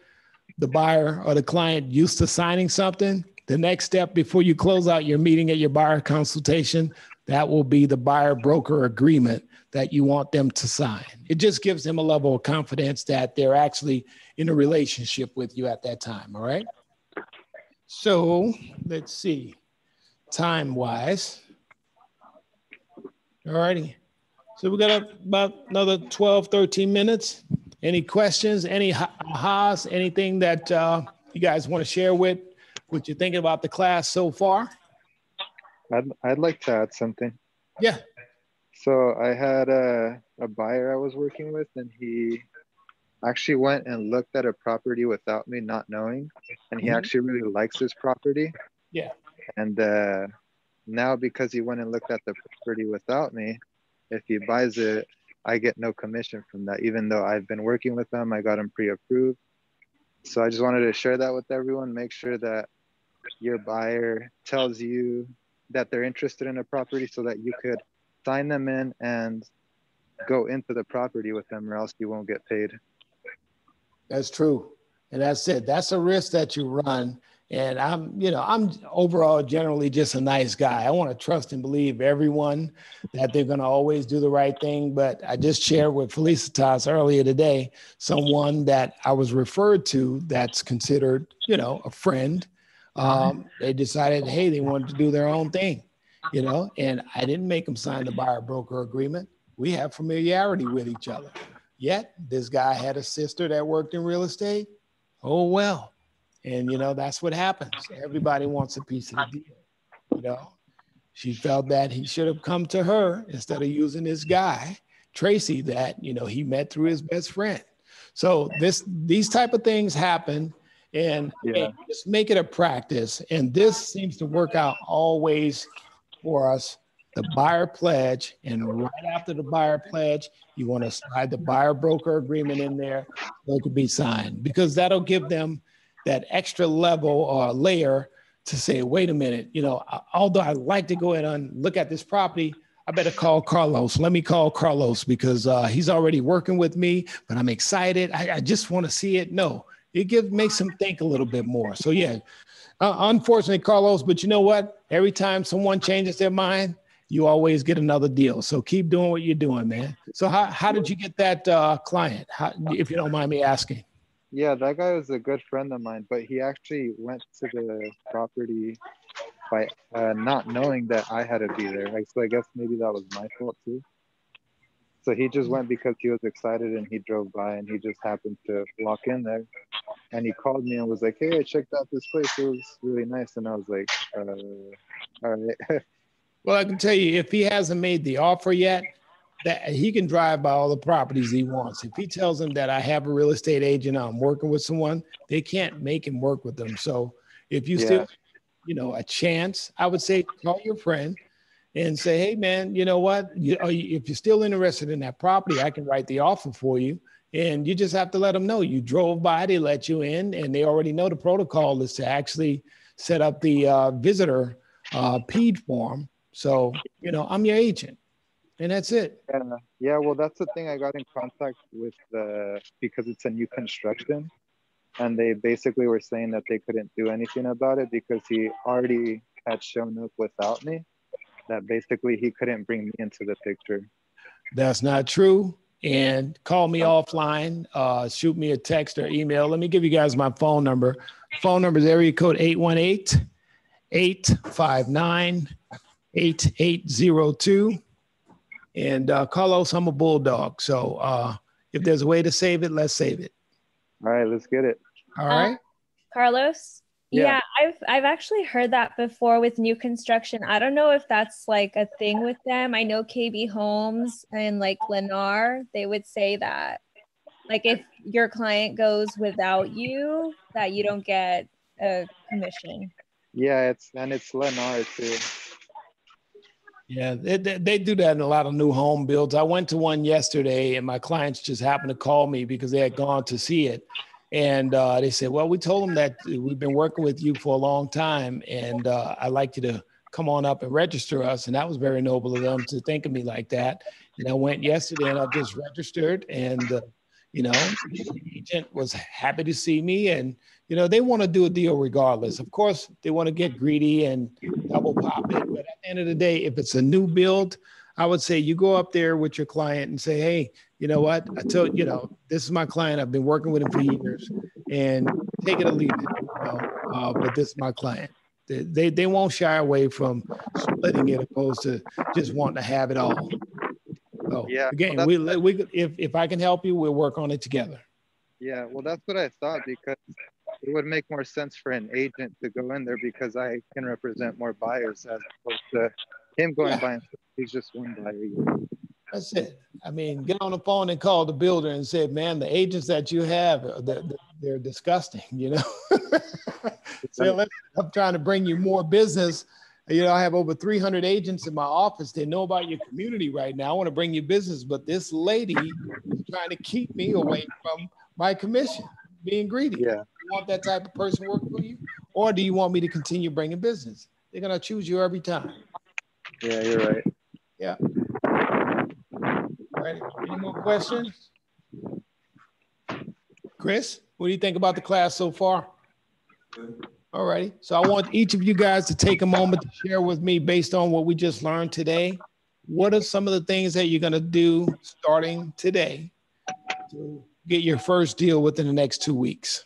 the buyer or the client used to signing something, the next step before you close out your meeting at your buyer consultation, that will be the buyer broker agreement that you want them to sign. It just gives them a level of confidence that they're actually in a relationship with you at that time. All right. So let's see, time-wise. All righty. So we got about another 12, 13 minutes. Any questions, any ahas, anything that you guys want to share with what you're thinking about the class so far? I'd like to add something. Yeah. So I had a buyer I was working with, and he actually went and looked at a property without me not knowing, and he actually really likes this property. Yeah. And now because he went and looked at the property without me, if he buys it, I get no commission from that, even though I've been working with him. I got him pre-approved. So I just wanted to share that with everyone. Make sure that your buyer tells you that they're interested in a property so that you could sign them in and go into the property with them, or else you won't get paid. That's true. And that's it. That's a risk that you run. And I'm overall generally just a nice guy. I want to trust and believe everyone that they're going to always do the right thing. But I just shared with Felicitas earlier today, someone that I was referred to that's considered, a friend. They decided, hey, they wanted to do their own thing, and I didn't make them sign the buyer broker agreement. We have familiarity with each other. Yet this guy had a sister that worked in real estate. Oh, well. And, that's what happens. Everybody wants a piece of the deal. She felt that he should have come to her instead of using this guy, Tracy, that, he met through his best friend. So these type of things happen, and just make it a practice. And this seems to work out always for us, the buyer pledge. And right after the buyer pledge, you want to slide the buyer broker agreement in there so it could be signed, because that'll give them that extra level or layer to say, wait a minute, although I like to go ahead and look at this property, I better call Carlos. Let me call Carlos because he's already working with me, but I'm excited. I just want to see it. No, it makes them think a little bit more. So yeah, unfortunately, Carlos, but you know what? Every time someone changes their mind, you always get another deal. So keep doing what you're doing, man. So how did you get that client? If you don't mind me asking? Yeah, that guy was a good friend of mine, but he actually went to the property by not knowing that I had to be there. So I guess maybe that was my fault too. So he just went because he was excited, and he drove by, and he just happened to walk in there. And he called me and was like, hey, I checked out this place. It was really nice. And I was like, all right. Well, I can tell you, if he hasn't made the offer yet, that he can drive by all the properties he wants. If he tells them that I have a real estate agent, I'm working with someone, they can't make him work with them. So if you still, a chance, I would say call your friend and say, hey, man, you know what? If you're still interested in that property, I can write the offer for you. And you just have to let them know you drove by, they let you in, and they already know the protocol is to actually set up the visitor PED form. So, I'm your agent. And that's it. Yeah, well, that's the thing. I got in contact with because it's a new construction, and they basically were saying that they couldn't do anything about it because he already had shown up without me, that basically he couldn't bring me into the picture. That's not true. And call me offline, shoot me a text or email. Let me give you guys my phone number. Phone number is area code 818-859-8802. And Carlos, I'm a bulldog. So if there's a way to save it, let's save it. All right, let's get it. All right. Carlos? Yeah, I've actually heard that before with new construction. I don't know if that's like a thing with them. I know KB Homes and like Lennar, they would say that like if your client goes without you, that you don't get a commission. Yeah, it's Lennar too. Yeah, they do that in a lot of new home builds. I went to one yesterday and my clients just happened to call me because they had gone to see it. And they said, well, we told them that we've been working with you for a long time and I'd like you to come on up and register us. And that was very noble of them to think of me like that. And I went yesterday and I just registered, and, you know, the agent was happy to see me, and, you know, they want to do a deal regardless. Of course, they want to get greedy and double pop it. But at the end of the day, if it's a new build, I would say you go up there with your client and say, hey, you know what? You know, this is my client. I've been working with him for years, and take it or leave it. You know? But this is my client. They won't shy away from splitting it, opposed to just wanting to have it all. So Yeah. again, Well, if I can help you, we'll work on it together. yeah. Well, that's what I thought, because it would make more sense for an agent to go in there, because I can represent more buyers as opposed to him going by himself. He's just one buyer. That's it. I mean, get on the phone and call the builder and say, man, the agents that you have, they're disgusting, you know? So I'm trying to bring you more business. You know, I have over 300 agents in my office. They know about your community right now. I want to bring you business, but this lady is trying to keep me away from my commission, being greedy. Yeah. You want that type of person working for you? Or do you want me to continue bringing business? They're going to choose you every time. Yeah, you're right. Yeah. All right. Any more questions? Chris, what do you think about the class so far? Good. All righty. So I want each of you guys to take a moment to share with me, based on what we just learned today, what are some of the things that you're going to do starting today to get your first deal within the next 2 weeks?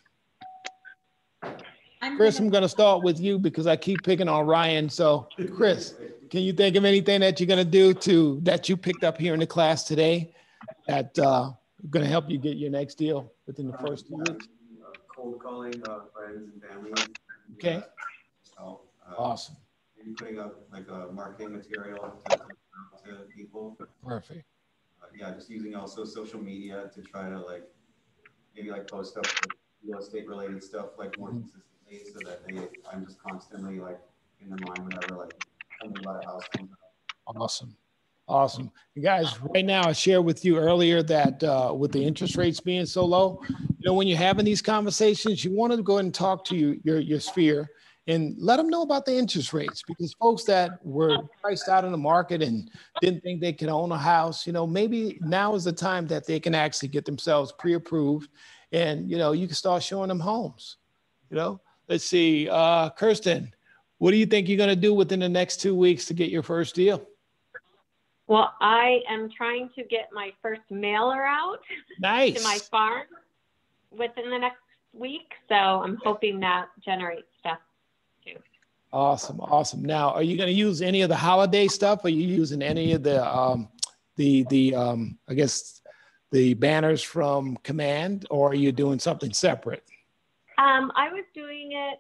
Chris, I'm going to start with you because I keep picking on Ryan. So Chris, can you think of anything that you're going to do that you picked up here in the class today that going to help you get your next deal within the first 2 weeks? Cold calling friends and family. Okay. Awesome. Maybe putting up like a marketing material to people. Perfect. Yeah, just using also social media to try to like maybe like post up like real estate related stuff like more consistently, so that I'm just constantly like in their mind whenever like something about a house comes up. Awesome. Awesome. You guys, right now I shared with you earlier that with the interest rates being so low, you know, when you're having these conversations, you want to go ahead and talk to your sphere and let them know about the interest rates, because folks that were priced out in the market and didn't think they could own a house, you know, maybe now is the time that they can actually get themselves pre-approved, and, you know, you can start showing them homes. You know, let's see, Kirsten, what do you think you're going to do within the next 2 weeks to get your first deal? Well, I am trying to get my first mailer out nice. to my farm within the next week. So I'm hoping that generates stuff too. Awesome. Awesome. Now, are you going to use any of the holiday stuff? Are you using any of the I guess the banners from Command, or are you doing something separate? I was doing it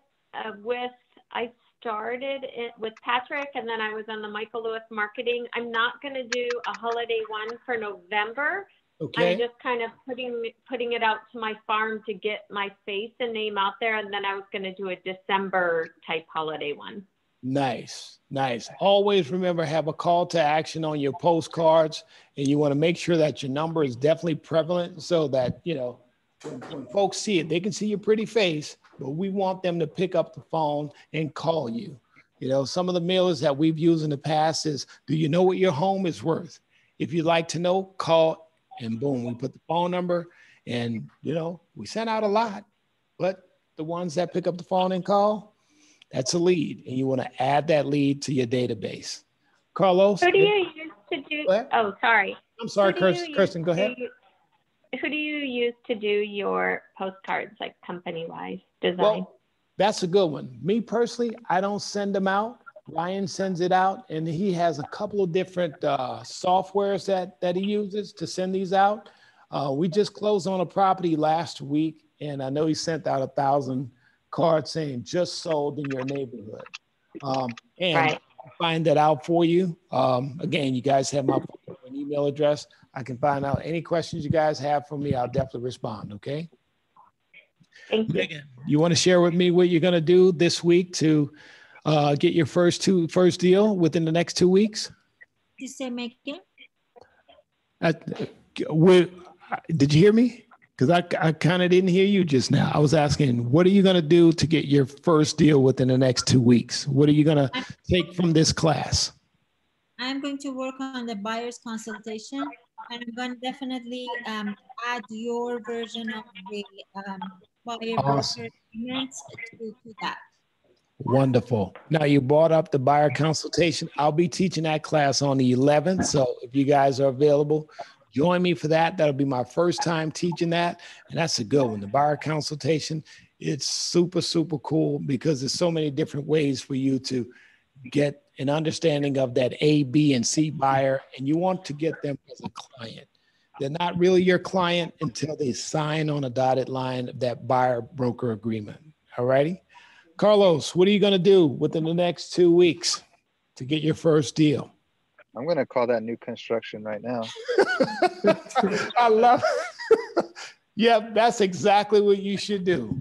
I started it with Patrick, and then I was on the Michael Lewis marketing. I'm not going to do a holiday one for November. Okay. I'm just kind of putting it out to my farm to get my face and name out there, and then I was going to do a December type holiday one. Nice, nice. Always remember, have a call to action on your postcards, and you want to make sure that your number is definitely prevalent, so that, you know, when folks see it, they can see your pretty face, but we want them to pick up the phone and call you. You know, some of the mailers that we've used in the past is, do you know what your home is worth? If you'd like to know, call, and boom, we put the phone number, and, you know, we sent out a lot, but the ones that pick up the phone and call, that's a lead, and you want to add that lead to your database. Carlos? Who do you use to do? Oh, sorry. I'm sorry, Kirsten, go ahead. Who do you use to do your postcards, like company-wise design? Well, that's a good one. Me personally, I don't send them out. Ryan sends it out, and he has a couple of different softwares that he uses to send these out. We just closed on a property last week, and I know he sent out 1,000 cards saying just sold in your neighborhood. And right. I'll find that out for you. Again, you guys have my phone and email address. I can find out any questions you guys have for me. I'll definitely respond, okay? Thank you. Megan, you want to share with me what you're going to do this week to get your first deal within the next 2 weeks? You say Megan? Did you hear me? Because I kind of didn't hear you just now. I was asking, what are you going to do to get your first deal within the next 2 weeks? What are you going to take from this class? I'm going to work on the buyer's consultation, and I'm going to definitely add your version of the buyer broker agreement to that. Wonderful. Now you brought up the buyer consultation. I'll be teaching that class on the 11th. So if you guys are available, join me for that. That'll be my first time teaching that. And that's a good one. The buyer consultation, it's super, super cool because there's so many different ways for you to get an understanding of that A, B, and C buyer. And you want to get them as a client. They're not really your client until they sign on a dotted line of that buyer broker agreement. All righty. Carlos, what are you going to do within the next 2 weeks to get your first deal? I'm going to call that new construction right now. I love it. Yep, that's exactly what you should do.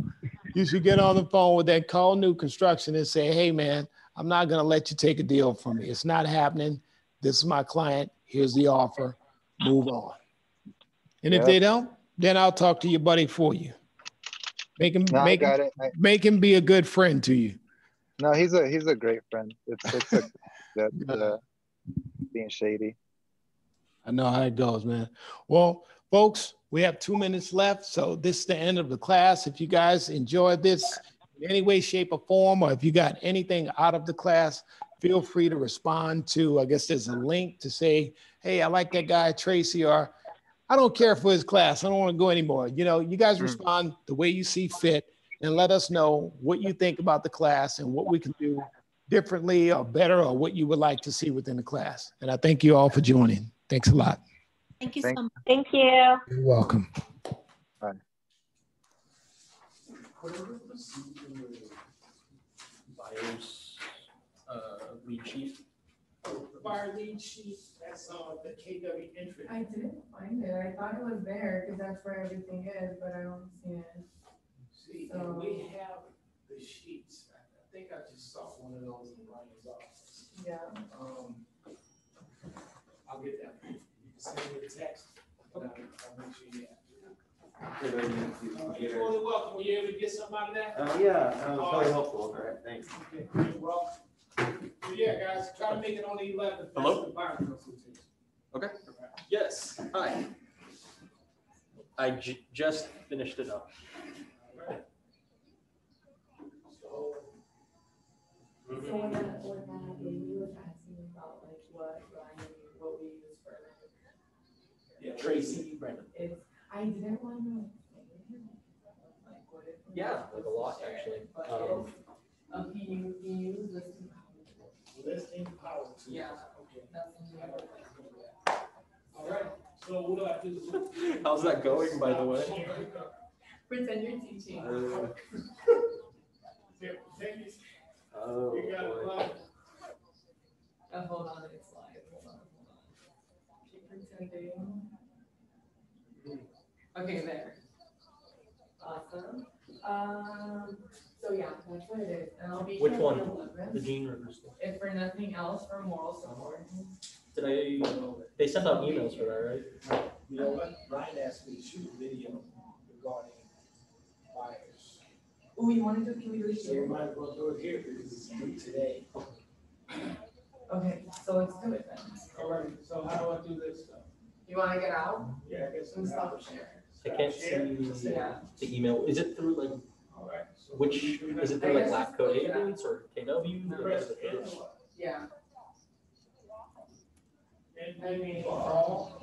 You should get on the phone with that call new construction and say, hey, man, I'm not going to let you take a deal from me. It's not happening. This is my client. Here's the offer. Move on. And if they don't, then I'll talk to your buddy for you. Make him be a good friend to you. No, he's a great friend. It's that being shady. I know how it goes, man. Well, folks, we have 2 minutes left. So this is the end of the class. If you guys enjoyed this in any way, shape, or form, or if you got anything out of the class, feel free to respond to, I guess there's a link to say, hey, I like that guy, Tracy, or I don't care for his class. I don't want to go anymore. You know, you guys respond the way you see fit and let us know what you think about the class and what we can do differently or better or what you would like to see within the class. And I thank you all for joining. Thanks a lot. Thank you so much. Thank you. You're welcome. Bye. Buyer's lead sheet. The buyer lead sheet, that's the KW entry. I didn't find it. I thought it was there because that's where everything is, but I don't see it. See, So, we have the sheets. I think I just saw one of those in Ryan's office. yeah. I'll get that. You can send me a text. I'll make sure you have it. You're totally welcome. Were you able to get some out of that? Yeah, that was really helpful. All right, thanks. Okay, you're welcome. So yeah, guys, try to make it on the 11th. Hello? The buyer consultation. Okay. Yes. Hi. I just finished it up. All right. So, So when that lady was asking about like what we use for yeah, Tracy Branden. it's I didn't want to like what it Yeah, like a lot actually. he used listing Listing power tools. Yeah. Okay. that's All right. So what do I do? How's that going, by the way? pretend you're teaching. Oh, You got it, boy. bud. Hold on, it's live. Hold on. Keep pretending. Okay, there. Awesome. So yeah, that's what it is. And I'll be Which here one? on the 11th. The Gene River stuff. If for nothing else, for moral support. Did they sent out emails for that, right? You know what? Ryan asked me to shoot a video regarding buyers. Oh, you want to do, can we do it So we here? might as well do it here because it's due today. Okay, so let's do it then. All right. So how do I do this stuff? You want to get out? Yeah, I guess. And stop share. I can't see Yeah. the email. Is it through like All right. So which is it through like lab code agents or KW? Press Or N. Yeah. And for all